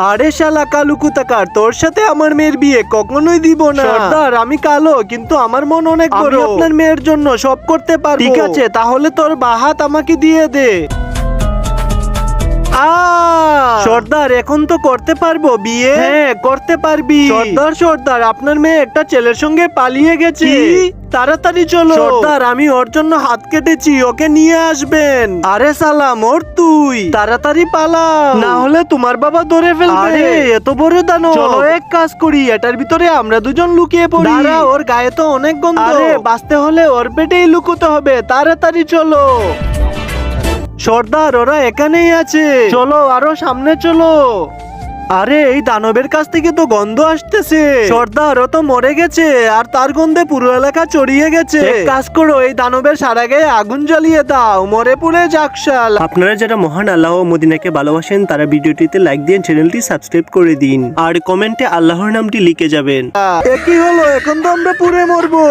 আরে শালা কালু কুতাকার, তোর সাথে আমার মেয়ের বিয়ে কখনোই দিব না। সর্দার, আমি কালো কিন্তু আমার মন অনেক বড়। আমি আপনার মেয়ের জন্য সব করতে পারবো। ঠিক আছে, তাহলে তোর বাঁ হাত আমাকে দিয়ে দে। সর্দার, এখন তো করতে পারবো বিয়ে? হ্যাঁ, করতে পারবি। সর্দার, আপনার মেয়ে একটা ছেলের সঙ্গে পালিয়ে গেছে। তাড়াতাড়ি চলো। সর্দার, আমি ওর জন্য হাত কেটেছি, ওকে নিয়ে আসবেন। আরে সালাম, ওর তুই তাড়াতাড়ি পালাও, না হলে তোমার বাবা ধরে ফেলবে। আরে এত বড় দানব। চলো এক কাজ করি, এটার ভিতরে আমরা দুজন লুকিয়ে পড়ি। দাঁড়া, ওর গায়ে তো অনেক গন্ধ। আরে বাঁচতে হলে ওর পেটেই লুকোতে হবে, তাড়াতাড়ি চলো। সর্দার, ওরা এখানেই আছে, চলো আরো সামনে চলো। আরে এই দানবের কাছ থেকে তো গন্ধ আসতেছে। সর্দার, ও তো মরে গেছে, আর তার গন্ধে পুরো এলাকা ছড়িয়ে গেছে। এক কাজ করো, এই দানবের সারা গায়ে আগুন জ্বালিয়ে দাও, মরে পুড়ে যাক শালা। আপনারা যারা মহান আল্লাহ ও মদিনাকে ভালোবাসেন তারা ভিডিওটিতে লাইক দিয়ে চ্যানেলটি সাবস্ক্রাইব করে দিন, আর কমেন্টে আল্লাহর নামটি লিখে যাবেন। কি হলো, এখন তো আমরা পুড়ে মরবো।